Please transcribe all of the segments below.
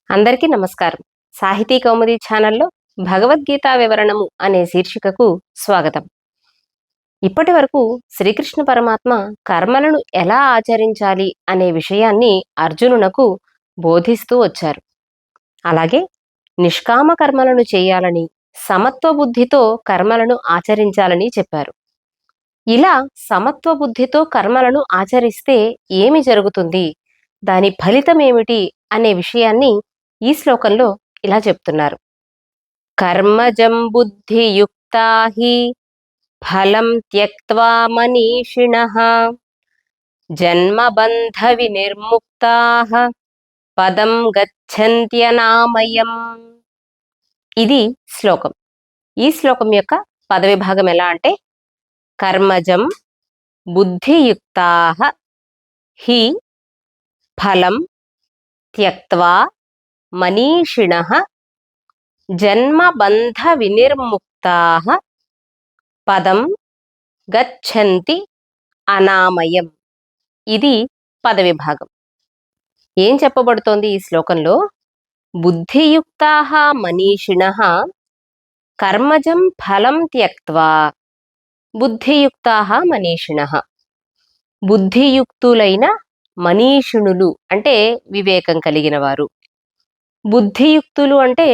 అందరికీ నమస్కారం. సాహితీ కౌముది ఛానల్లో భగవద్గీత వివరణము అనే శీర్షికకు స్వాగతం. ఇప్పటి వరకు శ్రీకృష్ణ పరమాత్మ కర్మలను ఎలా ఆచరించాలి అనే విషయాన్ని అర్జునునకు బోధిస్తూ వచ్చారు. అలాగే నిష్కామ కర్మలను చేయాలని, సమత్వ బుద్ధితో కర్మలను ఆచరించాలని చెప్పారు. ఇలా సమత్వ బుద్ధితో కర్మలను ఆచరిస్తే ఏమి జరుగుతుంది, దాని ఫలితం ఏమిటి అనే విషయాన్ని ఈ శ్లోకంలో ఇలా చెప్తున్నారు. కర్మజం బుద్ధియుక్తా హి ఫలం త్యక్త్వా మనీషిణః జన్మబంధ వినిర్ముక్తాః పదం గచ్చంత్యనామయం. ఇది శ్లోకం. ఈ శ్లోకం యొక్క పదవిభాగం ఎలా అంటే, కర్మజం బుద్ధియుక్తాః హి ఫలం త్యక్త్వా మనీషిణః జన్మబంధ వినిర్ముక్తాః పదం గచ్చంతి అనామయం. ఇది పదవిభాగం. ఏం చెప్పబడుతోంది ఈ శ్లోకంలో? బుద్ధియుక్తాః మనీషిణః కర్మజం ఫలం త్యక్త్వా. బుద్ధియుక్తాః మనీషిణః, బుద్ధియుక్తులైన మనీషిణులు అంటే వివేకం కలిగిన వారు. బుద్ధియుక్తులు అంటే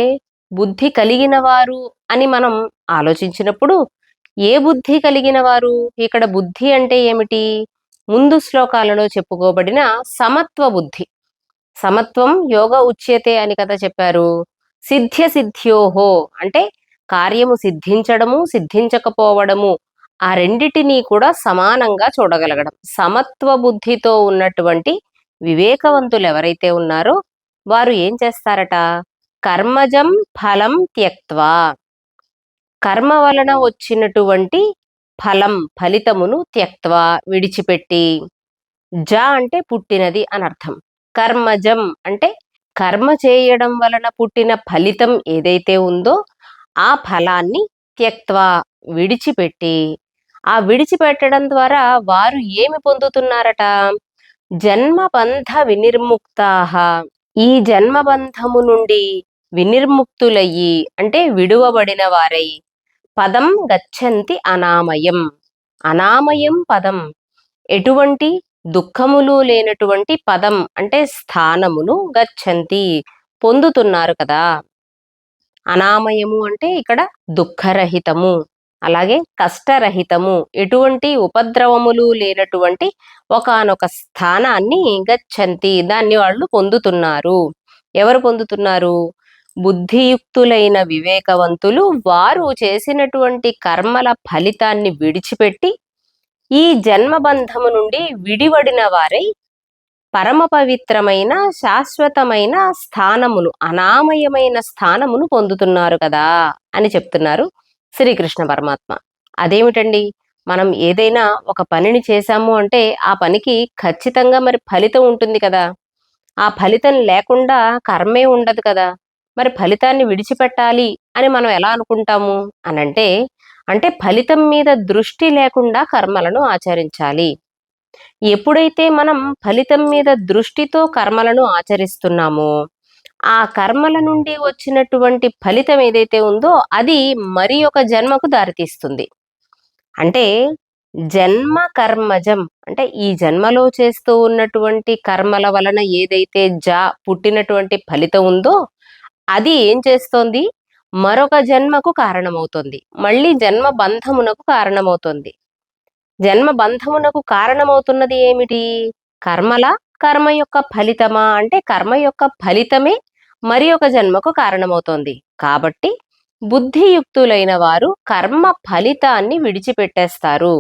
బుద్ధి కలిగిన వారు అని మనం ఆలోచించినప్పుడు ఏ బుద్ధి కలిగిన వారు? ఇక్కడ బుద్ధి అంటే ఏమిటి? ముందు శ్లోకాలలో చెప్పుకోబడిన సమత్వ బుద్ధి. సమత్వం యోగ ఉచ్యతే అని కదా చెప్పారు. సిద్ధ్య సిద్ధ్యోహో అంటే కార్యము సిద్ధించడము, సిద్ధించకపోవడము, ఆ రెండిటినీ కూడా సమానంగా చూడగలగడం. సమత్వ బుద్ధితో ఉన్నటువంటి వివేకవంతులు ఎవరైతే ఉన్నారో వారు ఏం చేస్తారట? కర్మజం ఫలం త్యక్త్వా, కర్మ వలన వచ్చినటువంటి ఫలితమును త్యక్త్వా విడిచిపెట్టి, జ అంటే పుట్టినది అని అర్థం. కర్మజం అంటే కర్మ చేయడం వలన పుట్టిన ఫలితం ఏదైతే ఉందో ఆ ఫలాన్ని త్యక్త్వా విడిచిపెట్టి, ఆ విడిచిపెట్టడం ద్వారా వారు ఏమి పొందుతున్నారట? జన్మబంధ వినిర్ముక్తాః, ఈ జన్మబంధము నుండి వినిర్ముక్తులయ్యి అంటే విడువబడిన వారై, పదం గచ్చంతి అనామయం. అనామయం పదం, ఎటువంటి దుఃఖములు లేనటువంటి పదం అంటే స్థానమును గచ్చంతి పొందుతున్నారు కదా. అనామయము అంటే ఇక్కడ దుఃఖరహితము, అలాగే కష్టరహితము, ఎటువంటి ఉపద్రవములు లేనటువంటి ఒకానొక స్థానాన్ని గచ్చంతి, దాన్ని వాళ్ళు పొందుతున్నారు. ఎవరు పొందుతున్నారు? బుద్ధియుక్తులైన వివేకవంతులు. వారు చేసినటువంటి కర్మల ఫలితాన్ని విడిచిపెట్టి ఈ జన్మబంధము నుండి విడివడిన వారై పరమ పవిత్రమైన శాశ్వతమైన స్థానమును, అనామయమైన స్థానమును పొందుతున్నారు కదా అని చెప్తున్నారు శ్రీకృష్ణ పరమాత్మ. అదేమిటండి? మనం ఏదైనా ఒక పనిని చేశాము అంటే ఆ పనికి ఖచ్చితంగా మరి ఫలితం ఉంటుంది కదా. ఆ ఫలితం లేకుండా కర్మే ఉండదు కదా. మరి ఫలితాన్ని విడిచిపెట్టాలి అని మనం ఎలా అనుకుంటాము అనంటే, అంటే ఫలితం మీద దృష్టి లేకుండా కర్మలను ఆచరించాలి. ఎప్పుడైతే మనం ఫలితం మీద దృష్టితో కర్మలను ఆచరిస్తున్నామో ఆ కర్మల నుండి వచ్చినటువంటి ఫలితం ఏదైతే ఉందో అది మరి ఒక జన్మకు దారితీస్తుంది. అంటే జన్మ కర్మజం అంటే ఈ జన్మలో చేస్తూ ఉన్నటువంటి కర్మల వలన ఏదైతే పుట్టినటువంటి ఫలితం ఉందో అది ఏం చేస్తోంది? మరొక జన్మకు కారణమవుతుంది. మళ్ళీ జన్మ బంధమునకు కారణమవుతుంది. జన్మ బంధమునకు కారణమవుతున్నది ఏమిటి? కర్మ యొక్క ఫలితమా అంటే కర్మ యొక్క ఫలితమే మరి ఒక జన్మకు కారణమవుతోంది. కాబట్టి బుద్ధియుక్తులైన వారు కర్మ ఫలితాన్ని విడిచిపెట్టేస్తారు.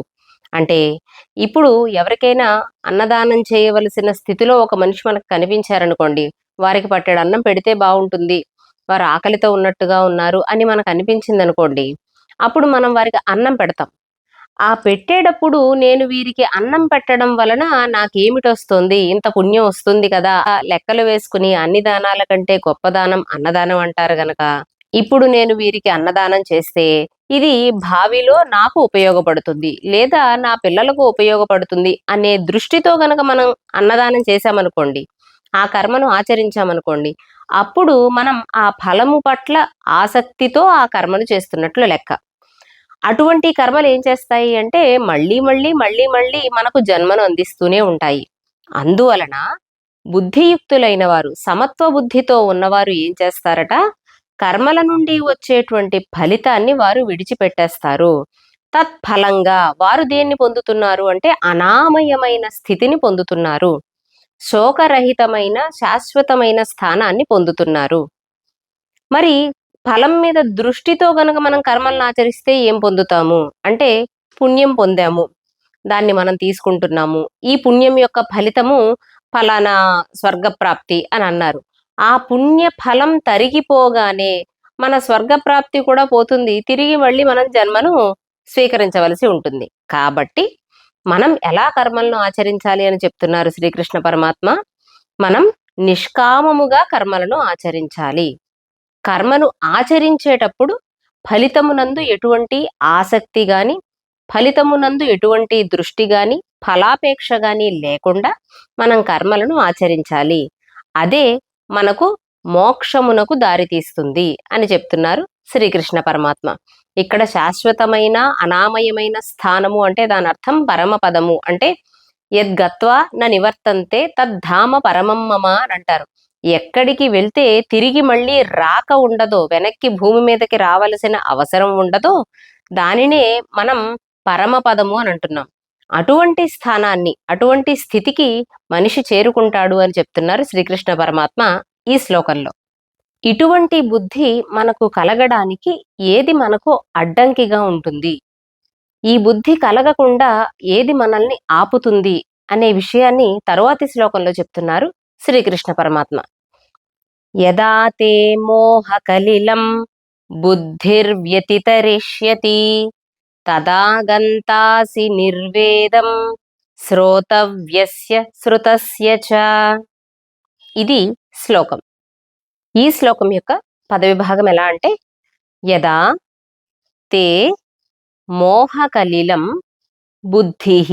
అంటే ఇప్పుడు ఎవరికైనా అన్నదానం చేయవలసిన స్థితిలో ఒక మనిషి మనకు కనిపించారనుకోండి, వారికి పట్టెడు అన్నం పెడితే బాగుంటుంది, వారు ఆకలితో ఉన్నట్టుగా ఉన్నారు అని మనకు అనిపించింది అనుకోండి, అప్పుడు మనం వారికి అన్నం పెడతాం. ఆ పెట్టేటప్పుడు నేను వీరికి అన్నం పెట్టడం వలన నాకేమిటొస్తుంది, ఇంత పుణ్యం వస్తుంది కదా, లెక్కలు వేసుకుని అన్ని దానాల కంటే గొప్ప దానం అన్నదానం అంటారు గనక ఇప్పుడు నేను వీరికి అన్నదానం చేస్తే ఇది భావిలో నాకు ఉపయోగపడుతుంది లేదా నా పిల్లలకు ఉపయోగపడుతుంది అనే దృష్టితో గనక మనం అన్నదానం చేశామనుకోండి, ఆ కర్మను ఆచరించామనుకోండి, అప్పుడు మనం ఆ ఫలము పట్ల ఆసక్తితో ఆ కర్మను చేస్తున్నట్లు లెక్క. అటువంటి కర్మలు ఏం చేస్తాయి అంటే మళ్ళీ మళ్ళీ మళ్ళీ మళ్ళీ మనకు జన్మను అందిస్తూనే ఉంటాయి. అందువలన బుద్ధియుక్తులైన వారు, సమత్వ బుద్ధితో ఉన్నవారు ఏం చేస్తారట, కర్మల నుండి వచ్చేటువంటి ఫలితాన్ని వారు విడిచిపెట్టేస్తారు. తత్ఫలంగా వారు దేన్ని పొందుతున్నారు అంటే అనామయమైన స్థితిని పొందుతున్నారు. శోకరహితమైన శాశ్వతమైన స్థానాన్ని పొందుతున్నారు. మరి ఫలం మీద దృష్టితో గనక మనం కర్మలను ఆచరిస్తే ఏం పొందుతాము అంటే పుణ్యం పొందాము, దాన్ని మనం తీసుకుంటున్నాము. ఈ పుణ్యం యొక్క ఫలితము ఫలానా స్వర్గప్రాప్తి అని అన్నారు. ఆ పుణ్య ఫలం తరిగిపోగానే మన స్వర్గప్రాప్తి కూడా పోతుంది. తిరిగి మళ్ళీ మనం జన్మను స్వీకరించవలసి ఉంటుంది. కాబట్టి మనం ఎలా కర్మలను ఆచరించాలి అని చెప్తున్నారు శ్రీకృష్ణ పరమాత్మ. మనం నిష్కామముగా కర్మలను ఆచరించాలి. కర్మను ఆచరించేటప్పుడు ఫలితమునందు ఎటువంటి ఆసక్తి గాని, ఫలితమునందు ఎటువంటి దృష్టి గాని, ఫలాపేక్ష గాని లేకుండా మనం కర్మలను ఆచరించాలి. అదే మనకు మోక్షమునకు దారితీస్తుంది అని చెప్తున్నారు శ్రీకృష్ణ పరమాత్మ. ఇక్కడ శాశ్వతమైన అనామయమైన స్థానము అంటే దాని అర్థం పరమపదము. అంటే యద్గత్వా న నివర్తంతే తద్ధామ పరమం మమ అని అంటారు. ఎక్కడికి వెళ్తే తిరిగి మళ్ళీ రాక ఉండదో, వెనక్కి భూమి మీదకి రావలసిన అవసరం ఉండదో, దానినే మనం పరమపదము అని అంటున్నాం. అటువంటి స్థానాన్ని, అటువంటి స్థితికి మనిషి చేరుకుంటాడు అని చెప్తున్నారు శ్రీకృష్ణ పరమాత్మ ఈ శ్లోకంలో. ఇటువంటి బుద్ధి మనకు కలగడానికి ఏది మనకు అడ్డంకిగా ఉంటుంది, ఈ బుద్ధి కలగకుండా ఏది మనల్ని ఆపుతుంది అనే విషయాన్ని తరువాతి శ్లోకంలో చెప్తున్నారు శ్రీకృష్ణ పరమాత్మ. యదా తే మోహకలిలం బుద్ధిర్వ్యతితరిష్యతి తదా గంతాసి నిర్వేదం శ్రోతవ్యస్య శ్రుతస్య చ. ఇది శ్లోకం. ఈ శ్లోకం యొక్క పదవిభాగం ఎలా అంటే యదా తే మోహకలిలం బుద్ధిః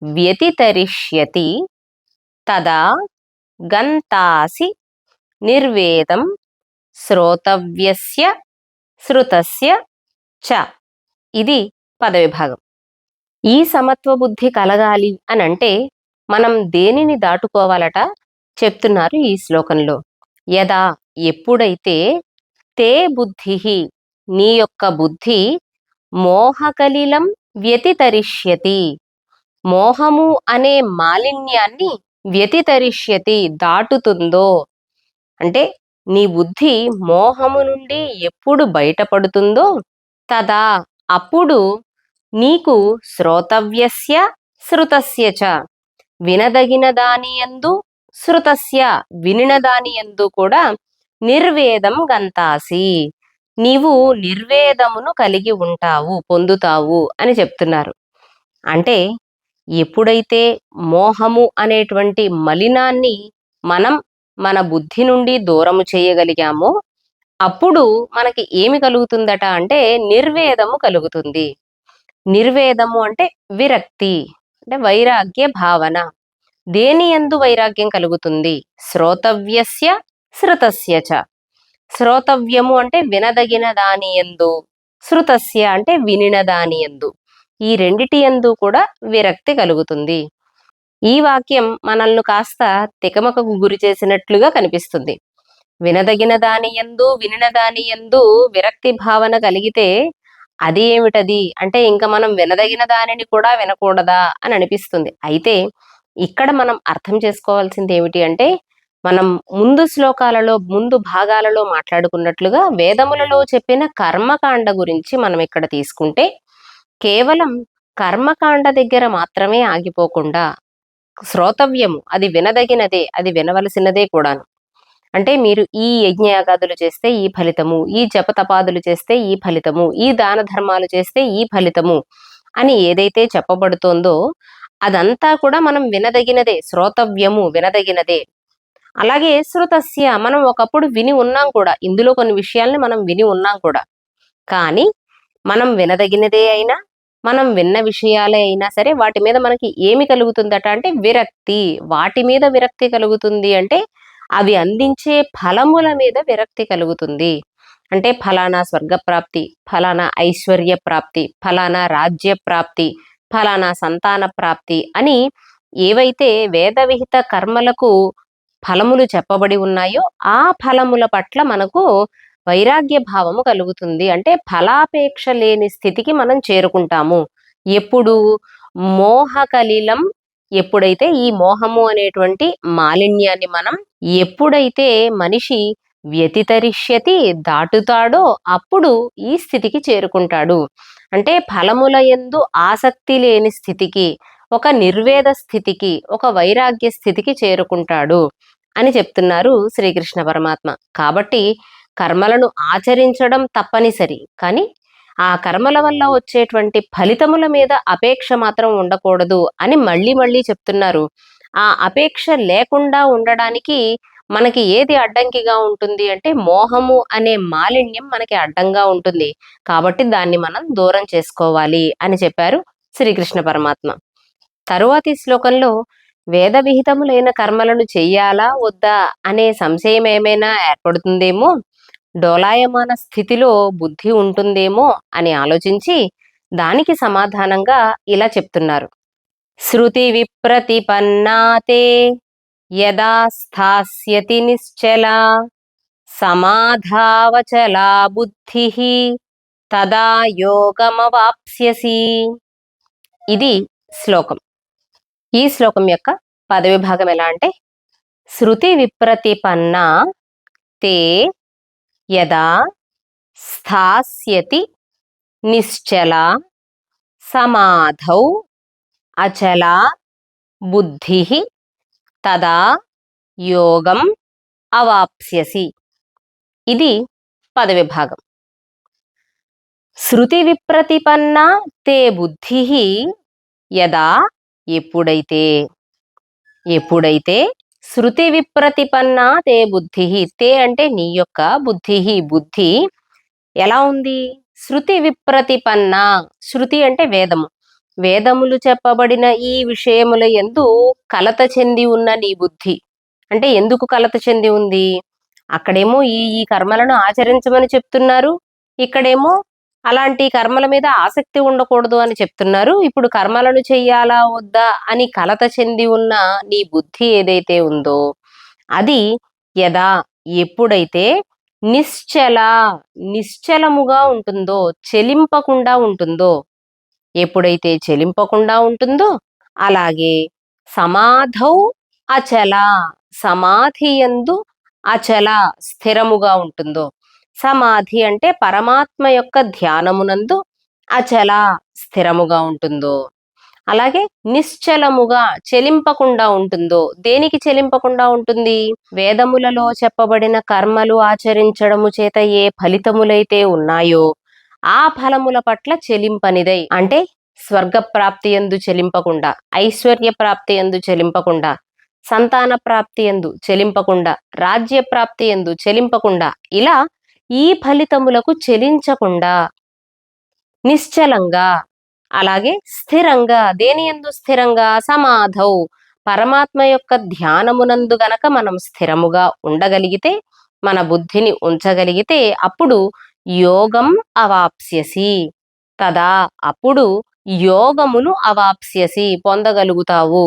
వ్యతితరిష్యతి తదా గంతాసి నిర్వేదం శ్రోతవ్యస్య శ్రుతస్య చ. ఇది పదవిభాగం. ఈ సమత్వ బుద్ధి కలగాలి అని అంటే మనం దేనిని దాటుకోవాలట చెప్తున్నారు ఈ శ్లోకంలో. యదా ఎప్పుడైతే తే బుద్ధిః నీ యొక్క బుద్ధి మోహకలిలం వ్యతితరిష్యతి మోహము అనే మాలిన్యాన్ని వ్యతితరిష్యతి దాటుతుందో, అంటే నీ బుద్ధి మోహము నుండి ఎప్పుడు బయటపడుతుందో తదా అప్పుడు నీకు శ్రోతవ్యస్య శ్రుతస్య చ వినదగిన దానియందు శ్రుతస్య వినిన దానియందు కూడా నిర్వేదం గంతాసి నీవు నిర్వేదమును కలిగి ఉంటావు, పొందుతావు అని చెప్తున్నారు. అంటే ఎప్పుడైతే మోహము అనేటువంటి మలినాన్ని మనం మన బుద్ధి నుండి దూరము చేయగలిగామో అప్పుడు మనకి ఏమి కలుగుతుందట అంటే నిర్వేదము కలుగుతుంది. నిర్వేదము అంటే విరక్తి, అంటే వైరాగ్య భావన. దేని యందు వైరాగ్యం కలుగుతుంది? శ్రోతవ్యస్య శ్రుతస్య చ. శ్రోతవ్యము అంటే వినదగిన దాని యందు, శ్రుతస్య అంటే వినిన దాని యందు. ఈ రెండిటి యందు కూడా విరక్తి కలుగుతుంది. ఈ వాక్యం మనల్ని కాస్త తికమకకు గురి చేసినట్లుగా కనిపిస్తుంది. వినదగిన దాని యందు వినిన దాని యందు విరక్తి భావన కలిగితే అది ఏమిటది అంటే ఇంకా మనం వినదగిన దానిని కూడా వినకూడదా అని అనిపిస్తుంది. అయితే ఇక్కడ మనం అర్థం చేసుకోవాల్సింది ఏమిటి అంటే మనం ముందు శ్లోకాలలో ముందు భాగాలలో మాట్లాడుకున్నట్లుగా వేదములలో చెప్పిన కర్మకాండ గురించి మనం ఇక్కడ తీసుకుంటే కేవలం కర్మకాండ దగ్గర మాత్రమే ఆగిపోకుండా శ్రోతవ్యము అది వినదగినదే, అది వినవలసినదే కూడాను. అంటే మీరు ఈ యజ్ఞయాగాదులు చేస్తే ఈ ఫలితము, ఈ జపతపాదులు చేస్తే ఈ ఫలితము, ఈ దాన ధర్మాలు చేస్తే ఈ ఫలితము అని ఏదైతే చెప్పబడుతోందో అదంతా కూడా మనం వినదగినదే, శ్రోతవ్యము వినదగినదే. అలాగే శ్రుతస్య మనం ఒకప్పుడు విని ఉన్నాం కూడా, ఇందులో కొన్ని విషయాల్ని మనం విని ఉన్నాం కూడా. కానీ మనం వినదగినదే అయినా మనం విన్న విషయాలే అయినా సరే వాటి మీద మనకి ఏమి కలుగుతుందట అంటే విరక్తి. వాటి మీద విరక్తి కలుగుతుంది అంటే అవి అందించే ఫలముల మీద విరక్తి కలుగుతుంది. అంటే ఫలానా స్వర్గప్రాప్తి, ఫలానా ఐశ్వర్య ప్రాప్తి, ఫలానా రాజ్య ప్రాప్తి, ఫలానా సంతాన ప్రాప్తి అని ఏవైతే వేదవిహిత కర్మలకు ఫలములు చెప్పబడి ఉన్నాయో ఆ ఫలముల పట్ల మనకు వైరాగ్య భావము కలుగుతుంది. అంటే ఫలాపేక్ష లేని స్థితికి మనం చేరుకుంటాము. ఎప్పుడు మోహకలిలం, ఎప్పుడైతే ఈ మోహము అనేటువంటి మాలిన్యాన్ని మనం ఎప్పుడైతే మనిషి వ్యతితరిష్యతి దాటుతాడో అప్పుడు ఈ స్థితికి చేరుకుంటాడు. అంటే ఫలముల యందు ఆసక్తి లేని స్థితికి, ఒక నిర్వేద స్థితికి, ఒక వైరాగ్య స్థితికి చేరుకుంటాడు అని చెప్తున్నారు శ్రీకృష్ణ పరమాత్మ. కాబట్టి కర్మలను ఆచరించడం తప్పనిసరి, కానీ ఆ కర్మల వల్ల వచ్చేటువంటి ఫలితముల మీద అపేక్ష మాత్రం ఉండకూడదు అని మళ్ళీ మళ్ళీ చెప్తున్నారు. ఆ అపేక్ష లేకుండా ఉండడానికి మనకి ఏది అడ్డంకిగా ఉంటుంది అంటే మోహము అనే మాలిన్యం మనకి అడ్డంగా ఉంటుంది. కాబట్టి దాన్ని మనం దూరం చేసుకోవాలి అని చెప్పారు శ్రీకృష్ణ పరమాత్మ. తరువాతి శ్లోకంలో వేద విహితములైన కర్మలను చెయ్యాలా వద్దా అనే సంశయం ఏమైనా ఏర్పడుతుందేమో, డోలాయమాన స్థితిలో బుద్ధి ఉంటుందేమో అని ఆలోచించి దానికి సమాధానంగా ఇలా చెప్తున్నారు. శృతి విప్రతిపన్నాతే యదా స్థాస్యతి నిశ్చలా సమాధావచలా బుద్ధి తదా యోగమవాప్స్యసి. ఇది శ్లోకం. ఈ శ్లోకం యొక్క పదవిభాగం ఎలా అంటే, శృతి విప్రతిపన్నా తే యదా స్థాస్యతి నిశ్చలా సమాధౌ అచలా బుద్ధి తదా యోగం అవాప్స్యసి. ఇది పదవిభాగం. శృతి విప్రతిపన్నా తే బుద్ధి యదా, ఎప్పుడైతే, ఎప్పుడైతే శృతి విప్రతిపన్నా తే బుద్ధి, తే అంటే నీ యొక్క బుద్ధి, బుద్ధి ఎలా ఉంది? శృతి విప్రతిపన్నా, శృతి అంటే వేదము, వేదములు చెప్పబడిన ఈ విషయముల యందు కలత చెంది ఉన్న నీ బుద్ధి. అంటే ఎందుకు కలత చెంది ఉంది? అక్కడేమో ఈ కర్మలను ఆచరించమని చెప్తున్నారు, ఇక్కడేమో అలాంటి కర్మల మీద ఆసక్తి ఉండకూడదు అని చెప్తున్నారు. ఇప్పుడు కర్మలను చెయ్యాలా వద్దా అని కలత చెంది ఉన్న నీ బుద్ధి ఏదైతే ఉందో అది యదా, ఎప్పుడైతే నిశ్చల, నిశ్చలముగా ఉంటుందో, చెలింపకుండా ఉంటుందో, ఎప్పుడైతే చెలింపకుండా ఉంటుందో, అలాగే సమాధౌ అచల, సమాధి యందు అచల, స్థిరముగా ఉంటుందో. సమాధి అంటే పరమాత్మ యొక్క ధ్యానమునందు అచల, స్థిరముగా ఉంటుందో. అలాగే నిశ్చలముగా, చెలింపకుండా ఉంటుందో. దేనికి చెలింపకుండా ఉంటుంది? వేదములలో చెప్పబడిన కర్మలు ఆచరించడము చేత ఏ ఫలితములైతే ఉన్నాయో ఆ ఫలముల పట్ల చెలింపనిదై, అంటే స్వర్గ ప్రాప్తి యందు చెలింపకుండా, ఐశ్వర్య ప్రాప్తి యందు చెలింపకుండా, సంతాన ప్రాప్తి యందు చెలింపకుండా, రాజ్య ప్రాప్తి యందు చెలింపకుండా, ఇలా ఈ ఫలితములకు చెలించకుండా నిశ్చలంగా, అలాగే స్థిరంగా, దేని యందు స్థిరంగా? సమాధౌ, పరమాత్మ యొక్క ధ్యానమునందు గనక మనం స్థిరముగా ఉండగలిగితే, మన బుద్ధిని ఉంచగలిగితే అప్పుడు యోగం అవాప్స్యసి, తదా, అప్పుడు యోగమును అవాప్స్యసి, పొందగలుగుతావు.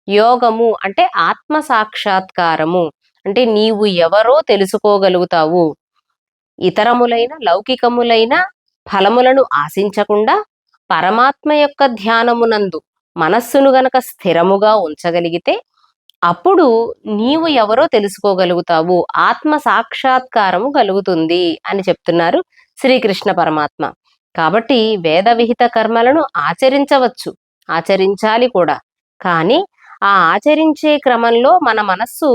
యోగము అంటే ఆత్మ సాక్షాత్కారము, అంటే నీవు ఎవరో తెలుసుకోగలుగుతావు. ఇతరములైన లౌకికములైన ఫలములను ఆశించకుండా పరమాత్మ యొక్క ధ్యానమునందు మనస్సును గనక స్థిరముగా ఉంచగలిగితే అప్పుడు నీవు ఎవరో తెలుసుకోగలుగుతావు, ఆత్మ సాక్షాత్కారము కలుగుతుంది అని చెప్తున్నారు శ్రీకృష్ణ పరమాత్మ. కాబట్టి వేద విహిత కర్మలను ఆచరించవచ్చు, ఆచరించాలి కూడా. కానీ ఆ ఆచరించే క్రమంలో మన మనస్సు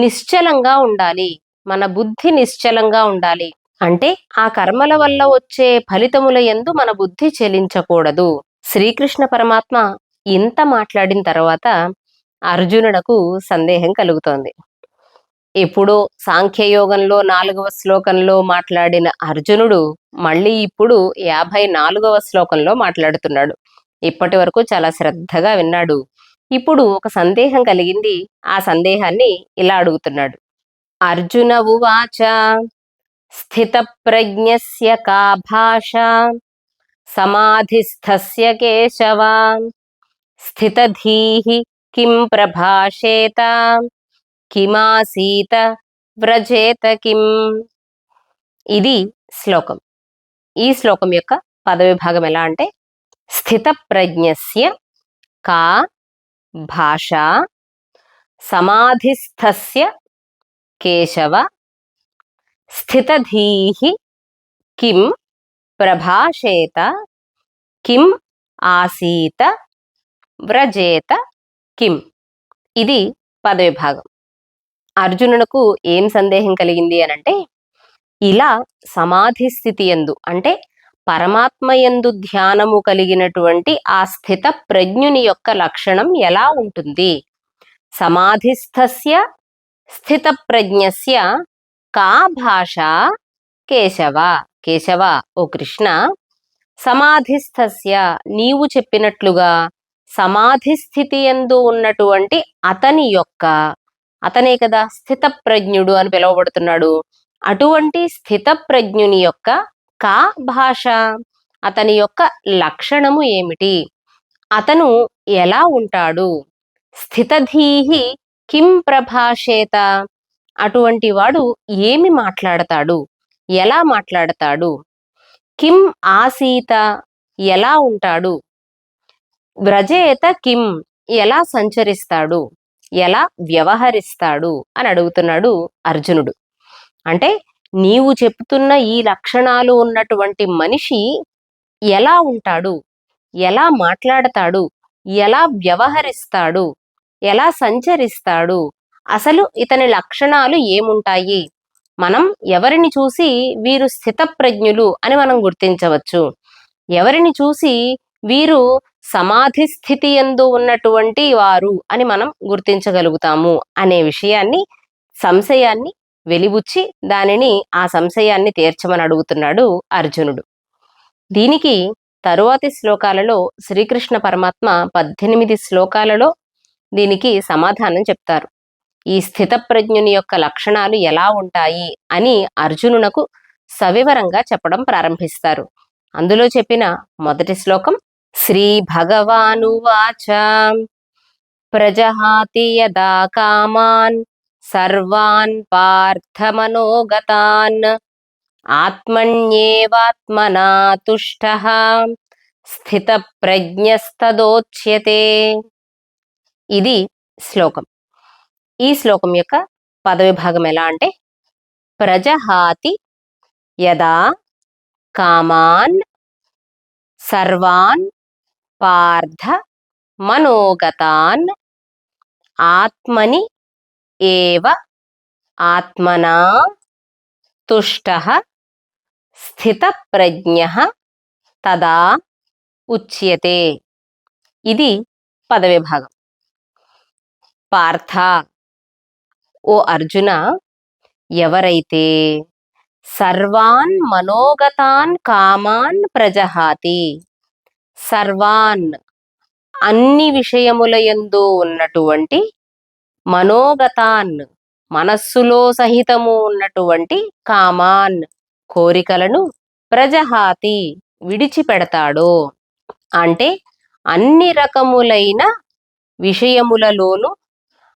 నిశ్చలంగా ఉండాలి, మన బుద్ధి నిశ్చలంగా ఉండాలి. అంటే ఆ కర్మల వల్ల వచ్చే ఫలితముల యందు మన బుద్ధి చెలించకూడదు. శ్రీకృష్ణ పరమాత్మ ఇంత మాట్లాడిన తర్వాత అర్జునునకు సందేహం కలుగుతోంది. ఎప్పుడో సాంఖ్యయోగంలో 4వ శ్లోకంలో మాట్లాడిన అర్జునుడు మళ్ళీ ఇప్పుడు 54వ శ్లోకంలో మాట్లాడుతున్నాడు. ఇప్పటి వరకు చాలా శ్రద్ధగా విన్నాడు. ఇప్పుడు ఒక సందేహం కలిగింది. ఆ సందేహాన్ని ఇలా అడుగుతున్నాడు. అర్జున ఉవాచ స్థితప్రజ్ఞస్య కా భాషా సమాధిస్థస్య కేశవ స్థితధీః కిం ప్రభాషేత కిమాసీత వ్రజేత కిం. ఇది శ్లోకం. ఈ శ్లోకం యొక్క పదవిభాగం ఎలా అంటే స్థితప్రజ్ఞస్య కా భాషా సమాధిస్థస్య కేశవ స్థితధీః కిం ప్రభాషేత కిం ఆసీత వ్రజేత కిం. ఇది పదవిభాగం. అర్జునునకు ఏం సందేహం కలిగింది అనంటే, ఇలా సమాధి స్థితి యందు అంటే పరమాత్మ యందు ధ్యానము కలిగినటువంటి ఆ స్థిత ప్రజ్ఞుని యొక్క లక్షణం ఎలా ఉంటుంది? సమాధిస్థస్య స్థిత ప్రజ్ఞస్య కా భాష కేశవ. కేశవ, ఓ కృష్ణ, సమాధిస్థస్య నీవు చెప్పినట్లుగా సమాధి స్థితి యందు ఉన్నటువంటి అతని యొక్క, అతనే కదా స్థిత ప్రజ్ఞుడు అని పిలువబడుతున్నాడు, అటువంటి స్థిత ప్రజ్ఞుని యొక్క కా భాష, అతని యొక్క లక్షణము ఏమిటి, అతను ఎలా ఉంటాడు? స్థితధీః కిం ప్రభాషేత, అటువంటి వాడు ఏమి మాట్లాడతాడు, ఎలా మాట్లాడతాడు? కిం ఆసీత, ఎలా ఉంటాడు? వ్రజేత కిం, ఎలా సంచరిస్తాడు, ఎలా వ్యవహరిస్తాడు అని అడుగుతున్నాడు అర్జునుడు. అంటే నీవు చెప్తున్న ఈ లక్షణాలు ఉన్నటువంటి మనిషి ఎలా ఉంటాడు, ఎలా మాట్లాడతాడు, ఎలా వ్యవహరిస్తాడు, ఎలా సంచరిస్తాడు, అసలు ఇతని లక్షణాలు ఏముంటాయి? మనం ఎవరిని చూసి వీరు స్థితప్రజ్ఞులు అని మనం గుర్తించవచ్చు, ఎవరిని చూసి వీరు సమాధి స్థితి యందు ఉన్నటువంటి వారు అని మనం గుర్తించగలుగుతాము అనే విషయాన్ని, సంశయాన్ని వెలిబుచ్చి దానిని, ఆ సంశయాన్ని తీర్చమని అడుగుతున్నాడు అర్జునుడు. దీనికి తరువాతి శ్లోకాలలో శ్రీకృష్ణ పరమాత్మ 18 శ్లోకాలలో దీనికి సమాధానం చెప్తారు. ఈ స్థితప్రజ్ఞుని యొక్క లక్షణాలు ఎలా ఉంటాయి అని అర్జునునకు సవివరంగా చెప్పడం ప్రారంభిస్తారు. అందులో చెప్పిన మొదటి శ్లోకం శ్రీ భగవానువాచ ప్రజహాతి యదా కామాన్ సర్వాన్ పార్థమనోగతాన్ ఆత్మన్యేవాత్మనా తుష్టః స్థితప్రజ్ఞస్తదోచ్యతే. ఇది శ్లోకం. ఈ శ్లోకం యొక్క పదవిభాగం ఎలా అంటే ప్రజహాతి యదా కామాన్ సర్వాన్ పార్థ మనోగతాన్ ఆత్మని ఏవ ఆత్మనా తుష్టః స్థితప్రజ్ఞః తదా ఉచ్యతే. ఇది పదవిభాగం. పార్థ, ఓ అర్జున, ఎవరైతే సర్వాన్ మనోగతాన్ కామాన్ ప్రజహాతి, సర్వాన్ అన్ని విషయములయందు ఉన్నటువంటి, మనోగతాన్ మనస్సులో సహితము ఉన్నటువంటి, కామాన్ కోరికలను, ప్రజహాతి విడిచిపెడతాడో, అంటే అన్ని రకములైన విషయములలోను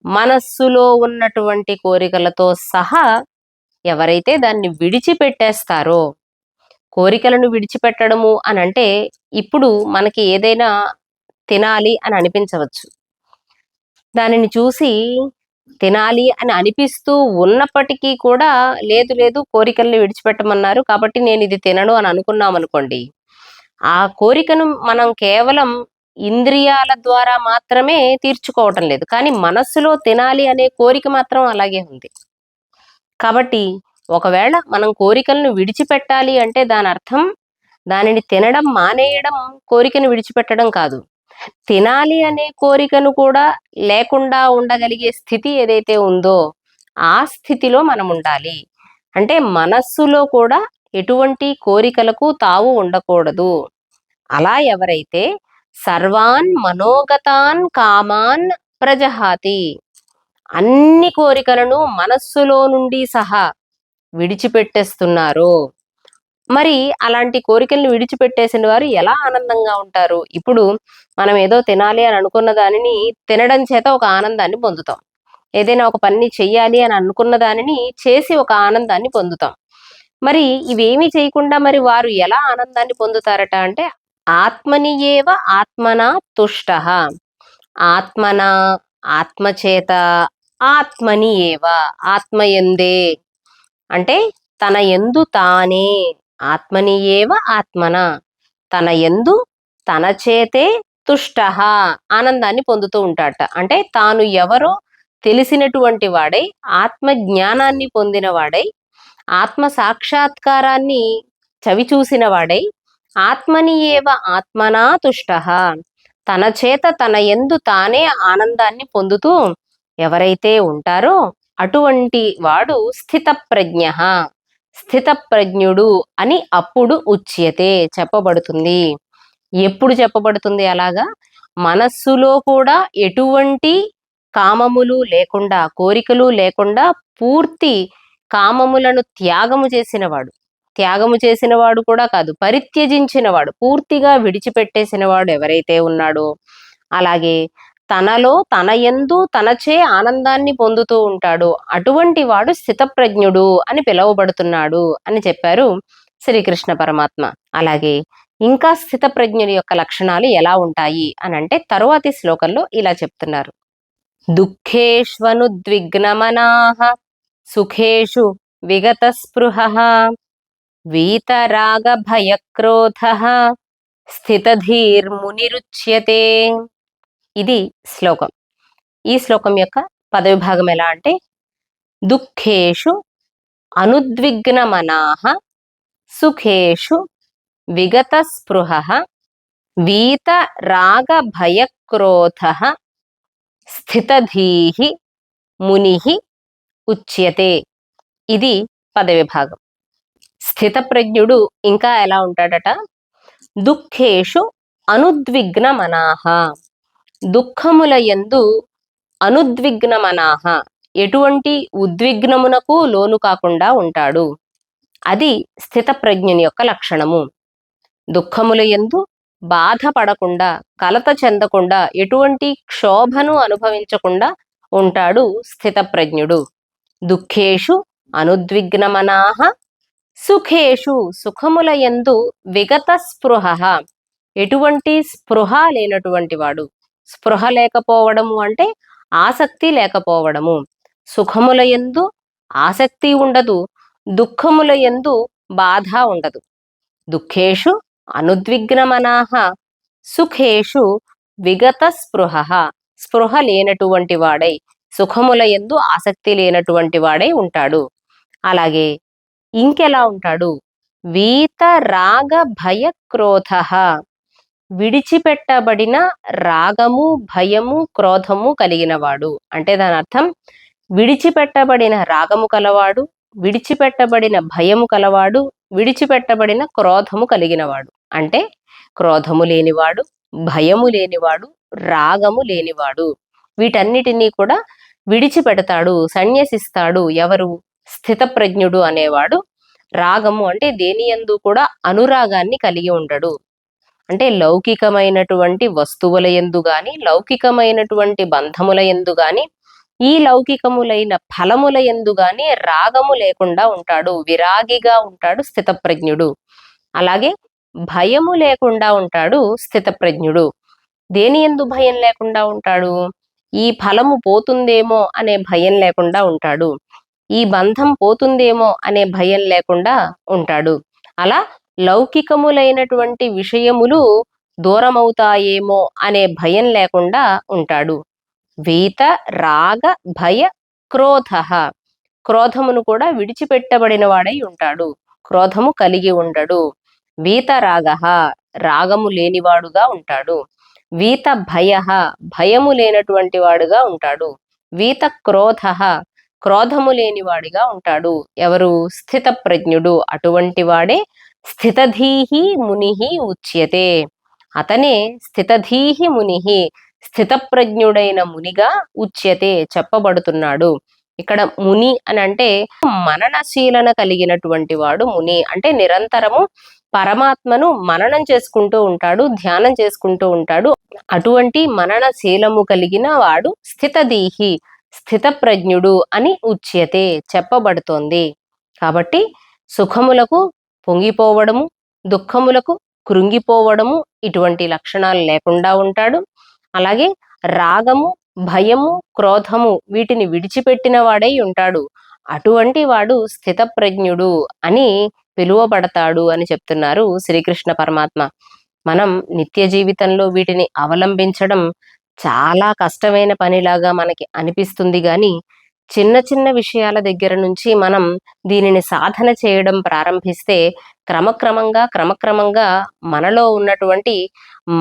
మనస్సులో ఉన్నటువంటి కోరికలతో సహా ఎవరైతే దాన్ని విడిచిపెట్టేస్తారో, కోరికలను విడిచిపెట్టడము అని అంటే ఇప్పుడు మనకి ఏదైనా తినాలి అని అనిపించవచ్చు, దానిని చూసి తినాలి అని అనిపిస్తూ ఉన్నప్పటికీ కూడా లేదు లేదు కోరికల్ని విడిచిపెట్టమన్నారు కాబట్టి నేను ఇది తినను అని అనుకున్నాం అనుకోండి, ఆ కోరికను మనం కేవలం ఇంద్రియాల ద్వారా మాత్రమే తీర్చుకోవటం లేదు, కానీ మనస్సులో తినాలి అనే కోరిక మాత్రం అలాగే ఉంది. కాబట్టి ఒకవేళ మనం కోరికలను విడిచిపెట్టాలి అంటే దాని అర్థం దానిని తినడం మానేయడం కోరికను విడిచిపెట్టడం కాదు, తినాలి అనే కోరికను కూడా లేకుండా ఉండగలిగే స్థితి ఏదైతే ఉందో ఆ స్థితిలో మనం ఉండాలి. అంటే మనస్సులో కూడా ఎటువంటి కోరికలకు తావు ఉండకూడదు. అలా ఎవరైతే సర్వాన్ మనోగతాన్ కామాన్ ప్రజహాతి, అన్ని కోరికలను మనస్సులో నుండి సహా విడిచిపెట్టేస్తున్నారో, మరి అలాంటి కోరికలను విడిచిపెట్టేసిన వారు ఎలా ఆనందంగా ఉంటారు? ఇప్పుడు మనం ఏదో తినాలి అని అనుకున్న దానిని తినడం చేత ఒక ఆనందాన్ని పొందుతాం. ఏదైనా ఒక పని చెయ్యాలి అని అనుకున్న దానిని చేసి ఒక ఆనందాన్ని పొందుతాం. మరి ఇవేమీ చేయకుండా మరి వారు ఎలా ఆనందాన్ని పొందుతారట అంటే, ఆత్మని ఏవ ఆత్మనా తుష్టః. ఆత్మన, ఆత్మచేత, ఆత్మని ఏవ, ఆత్మయందే అంటే తన యందు తానే, ఆత్మని ఏవ ఆత్మన, తన యందు తన చేతే తుష్టః ఆనందాన్ని పొందుతూ ఉంటాడట. అంటే తాను ఎవరో తెలిసినటువంటి వాడై, ఆత్మ జ్ఞానాన్ని పొందిన వాడై, ఆత్మ సాక్షాత్కారాన్ని చవిచూసిన వాడై, ఆత్మని ఏవ ఆత్మనా తుష్టః, తన చేత తన యందు తానే ఆనందాన్ని పొందుతూ ఎవరైతే ఉంటారో అటువంటి వాడు స్థితప్రజ్ఞః, స్థితప్రజ్ఞుడు అని అప్పుడు ఉచ్యతే చెప్పబడుతుంది. ఎప్పుడు చెప్పబడుతుంది అలాగా? మనస్సులో కూడా ఎటువంటి కామములు లేకుండా, కోరికలు లేకుండా పూర్తి కామములను త్యాగము చేసినవాడు. త్యాగము చేసినవాడు కూడా కాదు, పరిత్యజించినవాడు, పూర్తిగా విడిచిపెట్టేసినవాడు ఎవరైతే ఉన్నాడో, అలాగే తనలో తన యందు తనచే ఆనందాన్ని పొందుతూ ఉంటాడు, అటువంటి వాడు స్థితప్రజ్ఞుడు అని పిలువబడుతున్నాడు అని చెప్పారు శ్రీకృష్ణ పరమాత్మ. అలాగే ఇంకా స్థితప్రజ్ఞుని యొక్క లక్షణాలు ఎలా ఉంటాయి అని అంటే తరువాతి శ్లోకంలో ఇలా చెప్తున్నారు. దుఃఖేష్వనుద్విగ్నమనాః సుఖేషు విగతస్పృహః వీతరాగభయక్రోధః స్థితధీర్మునిరుచ్యతే. ఇది శ్లోకం. ఈ శ్లోకం యొక్క పదవిభాగం ఎలా అంటే, దుఃఖేషు అనుద్విగ్నమనాః సుఖేషు విగతస్పృహః వీతరాగభయక్రోధః స్థితధీః మునిః ఉచ్యతే. ఇది పదవిభాగం. స్థితప్రజ్ఞుడు ఇంకా ఎలా ఉంటాడట? దుఃఖేషు అనుద్విగ్నమనాః, దుఃఖముల యందు అనుద్విగ్నమనాః, ఎటువంటి ఉద్విగ్నమునకు లోను కాకుండా ఉంటాడు. అది స్థితప్రజ్ఞుని యొక్క లక్షణము. దుఃఖముల యందు బాధపడకుండా, కలత చెందకుండా, ఎటువంటి క్షోభను అనుభవించకుండా ఉంటాడు స్థితప్రజ్ఞుడు. దుఃఖేషు అనుద్విగ్నమనాః సుఖేషు, సుఖముల యందు విగత స్పృహః, ఎటువంటి స్పృహ లేనటువంటి వాడు. స్పృహ లేకపోవడము అంటే ఆసక్తి లేకపోవడము. సుఖముల యందు ఆసక్తి ఉండదు, దుఃఖముల యందు బాధ ఉండదు. దుఃఖేషు అనుద్విగ్నమనాః సుఖేషు విగత స్పృహః, స్పృహ లేనటువంటి వాడై, సుఖముల యందు ఆసక్తి లేనటువంటి వాడై ఉంటాడు. అలాగే ఇంకెలా ఉంటాడు? వీత రాగ భయ క్రోధః, విడిచిపెట్టబడిన రాగము, భయము, క్రోధము కలిగినవాడు. అంటే దాని అర్థం విడిచిపెట్టబడిన రాగము కలవాడు, విడిచిపెట్టబడిన భయము కలవాడు, విడిచిపెట్టబడిన క్రోధము కలిగినవాడు. అంటే క్రోధము లేనివాడు, భయము లేనివాడు, రాగము లేనివాడు. వీటన్నిటినీ కూడా విడిచిపెడతాడు, సన్యసిస్తాడు. ఎవరు? స్థితప్రజ్ఞుడు అనేవాడు. రాగము అంటే దేని యందు కూడా అనురాగాన్ని కలిగి ఉండడు. అంటే లౌకికమైనటువంటి వస్తువుల యందు గాని, లౌకికమైనటువంటి బంధముల యందు గాని, ఈ లౌకికములైన ఫలముల యందు గాని రాగము లేకుండా ఉంటాడు, విరాగిగా ఉంటాడు స్థితప్రజ్ఞుడు. అలాగే భయము లేకుండా ఉంటాడు స్థితప్రజ్ఞుడు. దేని యందు భయం లేకుండా ఉంటాడు? ఈ ఫలము పోతుందేమో అనే భయం లేకుండా ఉంటాడు, ఈ బంధం పోతుందేమో అనే భయం లేకుండా ఉంటాడు. అలా లౌకికములైనటువంటి విషయములు దూరమవుతాయేమో అనే భయం లేకుండా ఉంటాడు. వీత రాగ భయ క్రోధః, క్రోధమును కూడా విడిచిపెట్టబడిన వాడై ఉంటాడు, క్రోధము కలిగి ఉండడు. వీతరాగః, రాగము లేనివాడుగా ఉంటాడు. వీత భయః, భయము లేనటువంటి వాడుగా ఉంటాడు. వీత క్రోధః, క్రోధము లేనివాడిగా ఉంటాడు. ఎవరు? స్థితప్రజ్ఞుడు. అటువంటి వాడే స్థితధీః మునిః ఉచ్యతే. అతనే స్థితధీః మునిః, స్థితప్రజ్ఞుడైన మునిగా ఉచ్యతే చెప్పబడుతున్నాడు. ఇక్కడ ముని అని అంటే మననశీలన కలిగినటువంటి వాడు ముని. అంటే నిరంతరము పరమాత్మను మననం చేసుకుంటూ ఉంటాడు, ధ్యానం చేసుకుంటూ ఉంటాడు. అటువంటి మననశీలము కలిగిన వాడు స్థితదీహి, స్థితప్రజ్ఞుడు అని ఉచ్యతే చెప్పబడుతోంది. కాబట్టి సుఖములకు పొంగిపోవడము, దుఃఖములకు కృంగిపోవడము ఇటువంటి లక్షణాలు లేకుండా ఉంటాడు. అలాగే రాగము, భయము, క్రోధము వీటిని విడిచిపెట్టిన వాడై ఉంటాడు. అటువంటి వాడు స్థితప్రజ్ఞుడు అని పిలువబడతాడు అని చెప్తున్నారు శ్రీకృష్ణ పరమాత్మ. మనం నిత్య జీవితంలో వీటిని అవలంబించడం చాలా కష్టమైన పనిలాగా మనకి అనిపిస్తుంది గాని చిన్న చిన్న విషయాల దగ్గర నుంచి మనం దీనిని సాధన చేయడం ప్రారంభిస్తే క్రమక్రమంగా మనలో ఉన్నటువంటి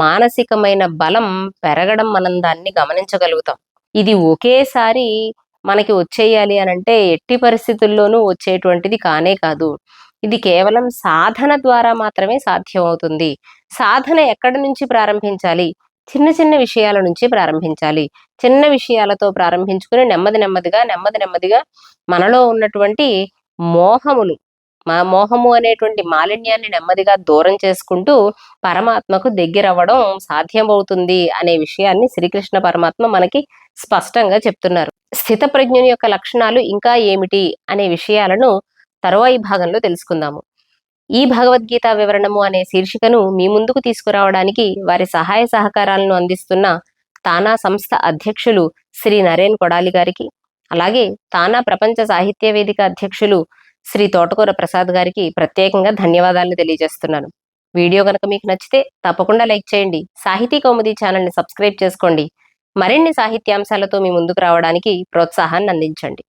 మానసికమైన బలం పెరగడం మనం దాన్ని గమనించగలుగుతాం. ఇది ఒకేసారి మనకి వచ్చేయాలి అనంటే ఎట్టి పరిస్థితుల్లోనూ వచ్చేటువంటిది కానే కాదు. ఇది కేవలం సాధన ద్వారా మాత్రమే సాధ్యం అవుతుంది. సాధన ఎక్కడి నుంచి ప్రారంభించాలి? చిన్న చిన్న విషయాల నుంచి ప్రారంభించాలి. చిన్న విషయాలతో ప్రారంభించుకుని నెమ్మదిగా మనలో ఉన్నటువంటి మోహములు మోహము అనేటువంటి మాలిన్యాన్ని నెమ్మదిగా దూరం చేసుకుంటూ పరమాత్మకు దగ్గరవ్వడం సాధ్యమవుతుంది అనే విషయాన్ని శ్రీకృష్ణ పరమాత్మ మనకి స్పష్టంగా చెప్తున్నారు. స్థితప్రజ్ఞుని యొక్క లక్షణాలు ఇంకా ఏమిటి అనే విషయాలను తరువాయి భాగంలో తెలుసుకుందాము. ఈ భగవద్గీత వివరణము అనే శీర్షికను మీ ముందుకు తీసుకురావడానికి వారి సహాయ సహకారాలను అందిస్తున్న తానా సంస్థ అధ్యక్షులు శ్రీ నరేన్ కొడాలి గారికి, అలాగే తానా ప్రపంచ సాహిత్య వేదిక అధ్యక్షులు శ్రీ తోటకూర ప్రసాద్ గారికి ప్రత్యేకంగా ధన్యవాదాలు తెలియజేస్తున్నాను. వీడియో కనుక మీకు నచ్చితే తప్పకుండా లైక్ చేయండి. సాహితీ కౌముది ఛానల్ని సబ్స్క్రైబ్ చేసుకోండి. మరిన్ని సాహిత్యాంశాలతో మీ ముందుకు రావడానికి ప్రోత్సాహాన్ని అందించండి.